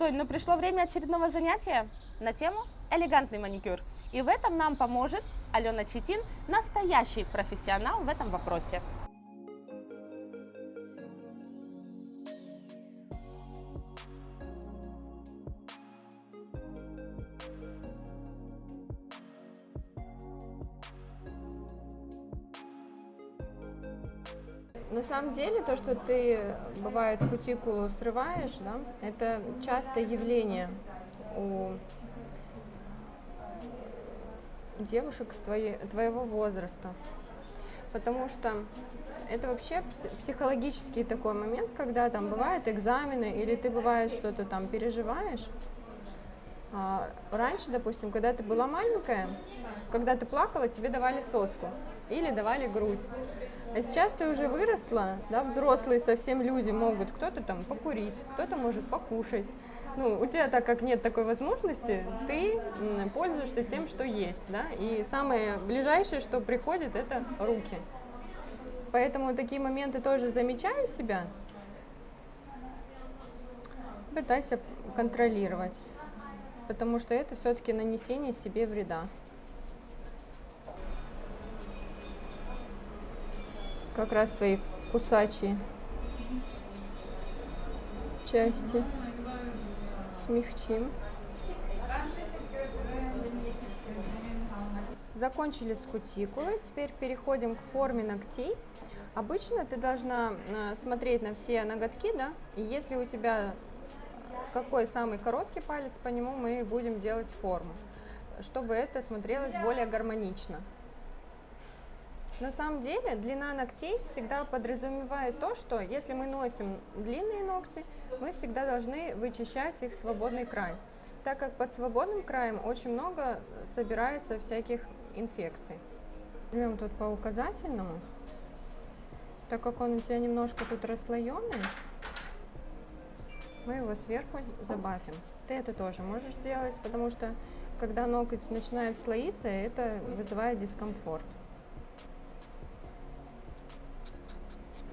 Сонь, ну пришло время очередного занятия на тему элегантный маникюр. И в этом нам поможет Алена Читин, настоящий профессионал в этом вопросе. На самом деле, то, что ты, бывает, кутикулу срываешь, да, это частое явление у девушек твоего возраста. Потому что это вообще психологический такой момент, когда там бывают экзамены, или ты, бывает, что-то там переживаешь. Раньше, допустим, когда ты была маленькая, когда ты плакала, тебе давали соску или давали грудь. А сейчас ты уже выросла, да, взрослые совсем люди могут, кто-то там покурить, кто-то может покушать. Ну, у тебя, так как нет такой возможности, ты пользуешься тем, что есть, да, и самое ближайшее, что приходит, это руки. Поэтому такие моменты тоже замечаю себя, пытайся контролировать, потому что это все-таки нанесение себе вреда. Как раз твои кусачие части смягчим. Закончили с кутикулой, теперь переходим к форме ногтей. Обычно ты должна смотреть на все ноготки, да, и если у тебя какой самый короткий палец, по нему мы будем делать форму, чтобы это смотрелось более гармонично. На самом деле длина ногтей всегда подразумевает то, что если мы носим длинные ногти, мы всегда должны вычищать их свободный край, так как под свободным краем очень много собирается всяких инфекций. Берем тут по указательному, так как он у тебя немножко тут расслоенный, мы его сверху забафим. Ты это тоже можешь делать, потому что когда ноготь начинает слоиться, это вызывает дискомфорт.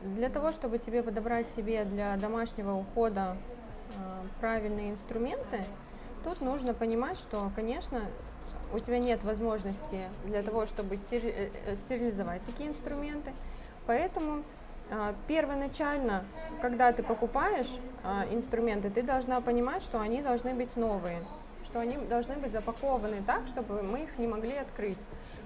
Для того, чтобы тебе подобрать себе для домашнего ухода правильные инструменты, тут нужно понимать, что, конечно, у тебя нет возможности для того, чтобы стерилизовать такие инструменты. Поэтому первоначально, когда ты покупаешь инструменты, ты должна понимать, что они должны быть новые, что они должны быть запакованы так, чтобы мы их не могли открыть.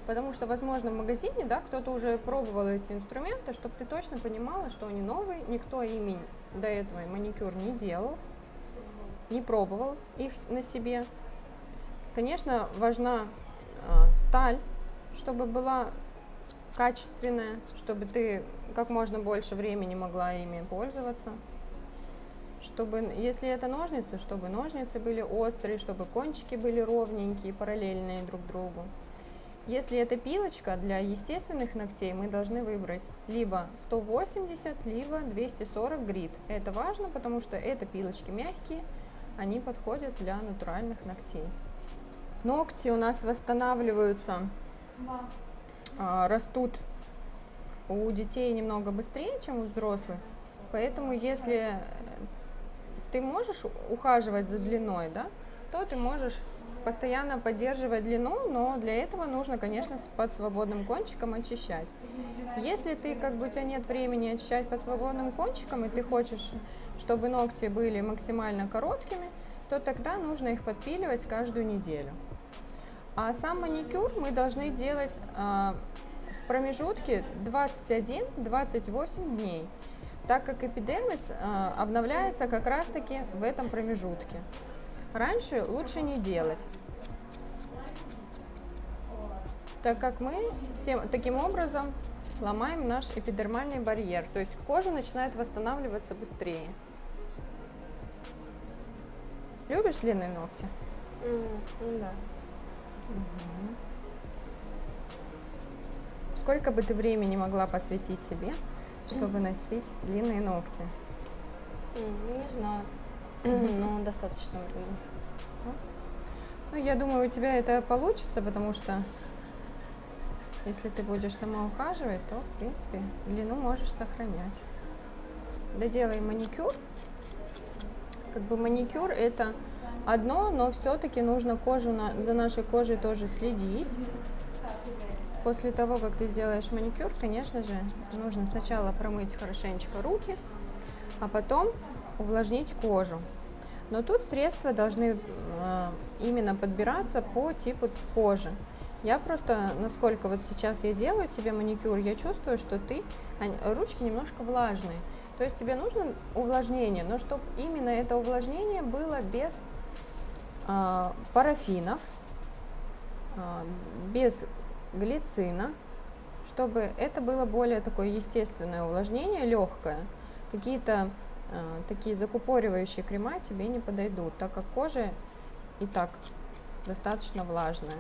Потому что, возможно, в магазине, да, кто-то уже пробовал эти инструменты, чтобы ты точно понимала, что они новые, никто ими до этого маникюр не делал, не пробовал их на себе. Конечно, важна сталь, чтобы была качественная, чтобы ты как можно больше времени могла ими пользоваться. Чтобы, если это ножницы, чтобы ножницы были острые, чтобы кончики были ровненькие, параллельные друг другу. Если это пилочка для естественных ногтей, мы должны выбрать либо 180, либо 240 грит. Это важно, потому что это пилочки мягкие, они подходят для натуральных ногтей. Ногти у нас восстанавливаются, растут у детей немного быстрее, чем у взрослых. Поэтому если ты можешь ухаживать за длиной, да, то ты можешь постоянно поддерживать длину, но для этого нужно, конечно, под свободным кончиком очищать. Если ты, у тебя нет времени очищать под свободным кончиком, и ты хочешь, чтобы ногти были максимально короткими, то тогда нужно их подпиливать каждую неделю. А сам маникюр мы должны делать в промежутке 21-28 дней, так как эпидермис обновляется как раз-таки в этом промежутке. Раньше лучше не делать, так как мы таким образом ломаем наш эпидермальный барьер, то есть кожа начинает восстанавливаться быстрее. Любишь длинные ногти? Да. Угу. Сколько бы ты времени могла посвятить себе, чтобы носить длинные ногти? Не знаю. Ну, достаточно времени. Ну, я думаю, у тебя это получится, потому что если ты будешь сама ухаживать, то, в принципе, длину можешь сохранять. Доделай маникюр, Как бы маникюр это одно, но все-таки нужно за нашей кожей тоже следить. После того, как ты сделаешь маникюр, конечно же, нужно сначала промыть хорошенечко руки, а потом увлажнить кожу. Но тут средства должны именно подбираться по типу кожи. Я просто, насколько вот сейчас я делаю тебе маникюр, я чувствую, что ручки немножко влажные. То есть тебе нужно увлажнение, но чтобы именно это увлажнение было без парафинов, без глицина, чтобы это было более такое естественное увлажнение, легкое. Какие-то такие закупоривающие крема тебе не подойдут, так как кожа и так достаточно влажная.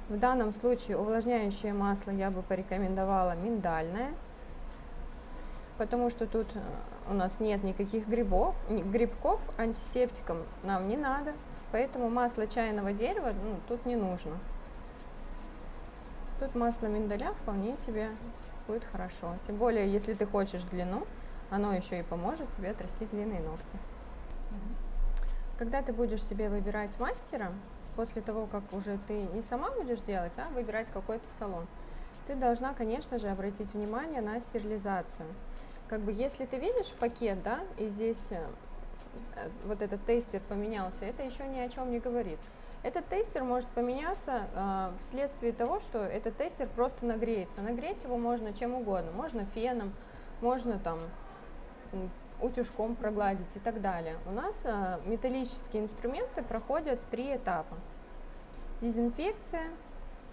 В данном случае увлажняющее масло я бы порекомендовала миндальное, потому что тут у нас нет никаких грибков, антисептиком нам не надо, поэтому масло чайного дерева тут не нужно. Тут масло миндаля вполне себе будет хорошо, тем более если ты хочешь длину, оно еще и поможет тебе отрастить длинные ногти. Когда ты будешь себе выбирать мастера, после того, как уже ты не сама будешь делать, а выбирать какой-то салон, ты должна, конечно же, обратить внимание на стерилизацию. Как бы если ты видишь пакет, да, и здесь вот этот тестер поменялся, это еще ни о чем не говорит. Этот тестер может поменяться вследствие того, что этот тестер просто нагреется. Нагреть его можно чем угодно, можно феном, можно там утюжком прогладить и так далее. У нас металлические инструменты проходят 3 этапа. Дезинфекция.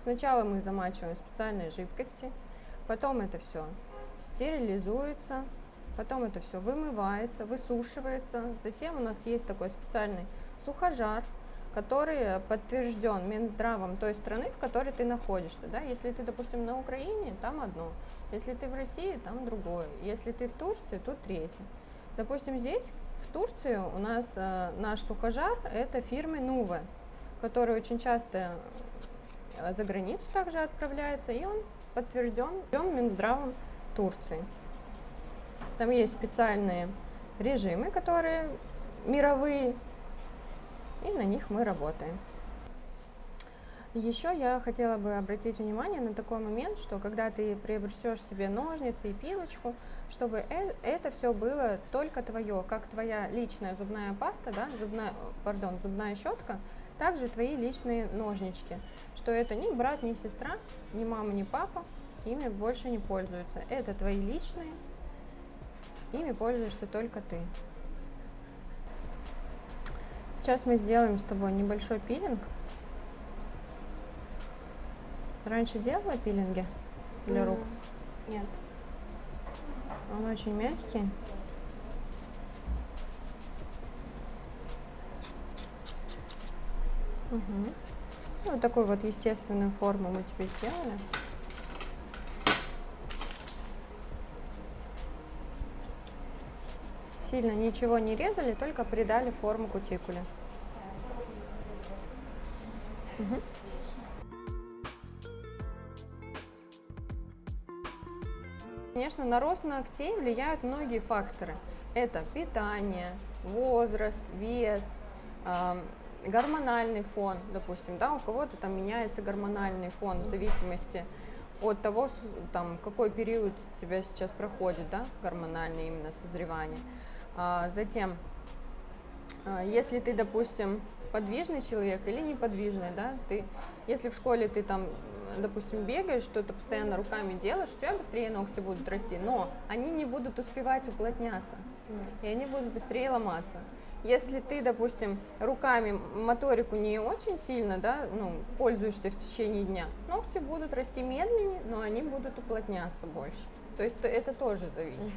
Сначала мы замачиваем в специальной жидкости, потом это все стерилизуется, потом это все вымывается, высушивается. Затем у нас есть такой специальный сухожар, который подтвержден Минздравом той страны, в которой ты находишься. Да? Если ты, допустим, на Украине, там одно. Если ты в России, там другое. Если ты в Турции, тут третье. Допустим, здесь, в Турции, у нас наш сухожар – это фирмы Нуве, который очень часто за границу также отправляется, и он подтвержден Минздравом Турции. Там есть специальные режимы, которые мировые, и на них мы работаем. Еще я хотела бы обратить внимание на такой момент, что когда ты приобретешь себе ножницы и пилочку, чтобы это все было только твое, как твоя личная зубная паста, да, зубная щетка, также твои личные ножнички, что это ни брат, ни сестра, ни мама, ни папа ими больше не пользуются. Это твои личные, ими пользуешься только ты. Сейчас мы сделаем с тобой небольшой пилинг. Раньше делала пилинги для рук? Нет. Он очень мягкий. Угу. Вот такую вот естественную форму мы тебе сделали. Сильно ничего не резали, только придали форму кутикуле. Угу. Конечно, на рост ногтей влияют многие факторы. Это питание, возраст, вес, гормональный фон, допустим, да, у кого-то там меняется гормональный фон в зависимости от того, там, какой период у тебя сейчас проходит, да, гормональное именно созревание. Затем, если ты, допустим, подвижный человек или неподвижный, да, если в школе ты там, допустим, бегаешь, что-то постоянно руками делаешь, у тебя быстрее ногти будут расти, но они не будут успевать уплотняться, и они будут быстрее ломаться. Если ты, допустим, руками моторику не очень сильно, да, пользуешься в течение дня, ногти будут расти медленнее, но они будут уплотняться больше. То есть это тоже зависит.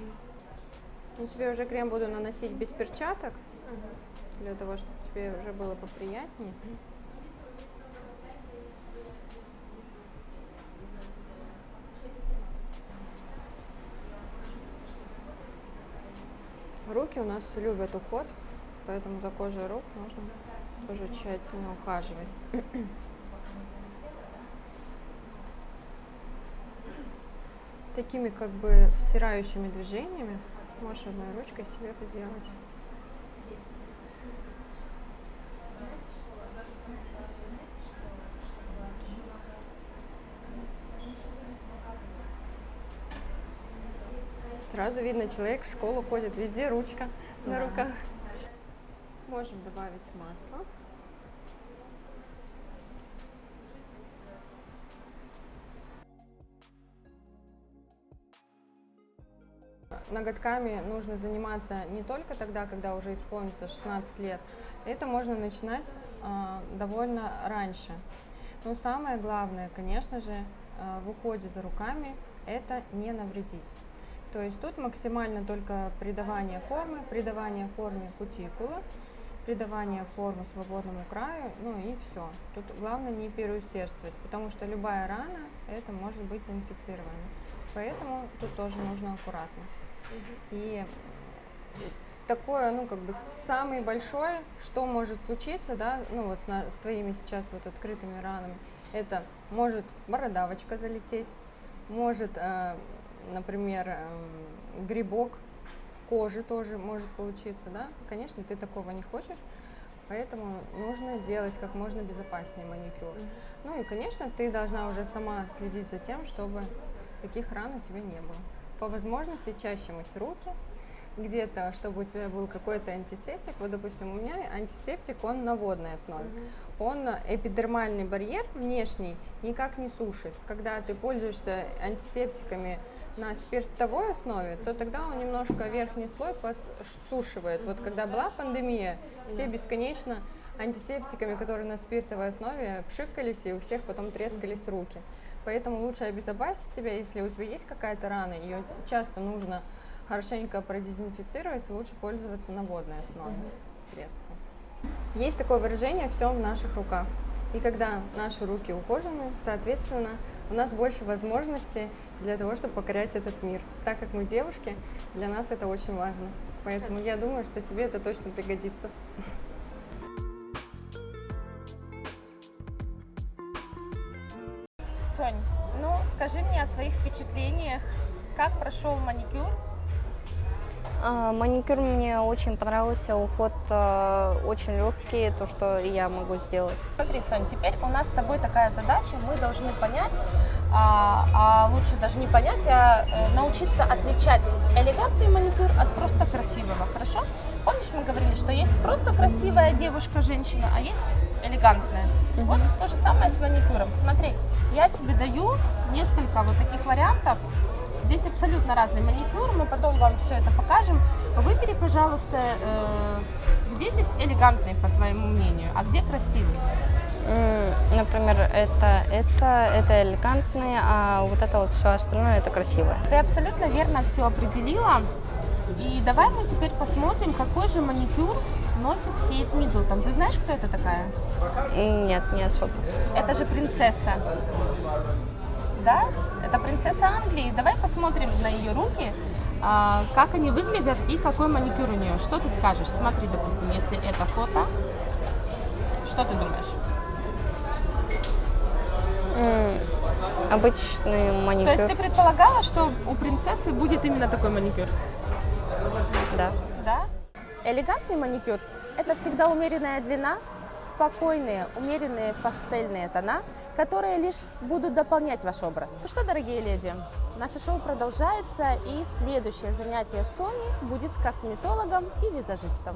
Я тебе уже крем буду наносить без перчаток, для того, чтобы тебе уже было поприятнее. Руки у нас любят уход, поэтому за кожей рук нужно тоже тщательно ухаживать. Такими как бы втирающими движениями можешь одной ручкой себе поделать. Сразу видно, человек в школу ходит, везде ручка на Да. руках. Можем добавить масло. Ноготками нужно заниматься не только тогда, когда уже исполнится 16 лет. Это можно начинать довольно раньше. Но самое главное, конечно же, в уходе за руками это не навредить. То есть тут максимально только придавание форме кутикулы, придавание формы свободному краю, ну и все. Тут главное не переусердствовать, потому что любая рана это может быть инфицирована. Поэтому тут тоже нужно аккуратно. И такое, ну, как бы самый большой, что может случиться, да, ну, вот с твоими сейчас вот открытыми ранами, это может бородавочка залететь, может, например, грибок кожи тоже может получиться, да. Конечно, ты такого не хочешь, поэтому нужно делать как можно безопаснее маникюр. Ну и, конечно, ты должна уже сама следить за тем, чтобы таких ран у тебя не было. По возможности чаще мыть руки, где-то, чтобы у тебя был какой-то антисептик. Вот, допустим, у меня антисептик, он на водной основе. Он эпидермальный барьер внешний никак не сушит. Когда ты пользуешься антисептиками на спиртовой основе, то тогда он немножко верхний слой подсушивает. Вот когда была пандемия, все бесконечно антисептиками, которые на спиртовой основе, пшикались, и у всех потом трескались руки. Поэтому лучше обезопасить себя, если у тебя есть какая-то рана, ее часто нужно хорошенько продезинфицировать, лучше пользоваться на водной основе средства. Есть такое выражение «все в наших руках». И когда наши руки ухожены, соответственно, у нас больше возможностей для того, чтобы покорять этот мир. Так как мы девушки, для нас это очень важно. Поэтому я думаю, что тебе это точно пригодится. Сонь, ну скажи мне о своих впечатлениях, как прошел маникюр? Маникюр мне очень понравился, уход очень легкий, то, что я могу сделать. Смотри, Сонь, теперь у нас с тобой такая задача, мы должны понять, лучше даже не понять, научиться отличать элегантный маникюр от просто красивого, хорошо? Помнишь, мы говорили, что есть просто красивая девушка, женщина, а есть элегантная. Вот то же самое с маникюром. Смотри, я тебе даю несколько вот таких вариантов. Здесь абсолютно разный маникюр, мы потом вам все это покажем. Выбери, пожалуйста, где здесь элегантный, по твоему мнению, а где красивый? Например, это элегантный, а вот это вот все остальное это красивое. Ты абсолютно верно все определила. И давай мы теперь посмотрим, какой же маникюр носит Кейт Миддлтон. Ты знаешь, кто это такая? Нет, не особо. Это же принцесса. Да? Это принцесса Англии. Давай посмотрим на ее руки, как они выглядят и какой маникюр у нее. Что ты скажешь? Смотри, допустим, если это фото, что ты думаешь? Обычный маникюр. То есть ты предполагала, что у принцессы будет именно такой маникюр? Да. Да? Элегантный маникюр – это всегда умеренная длина, спокойные, умеренные пастельные тона, которые лишь будут дополнять ваш образ. Ну что, дорогие леди, наше шоу продолжается, и следующее занятие Сони будет с косметологом и визажистом.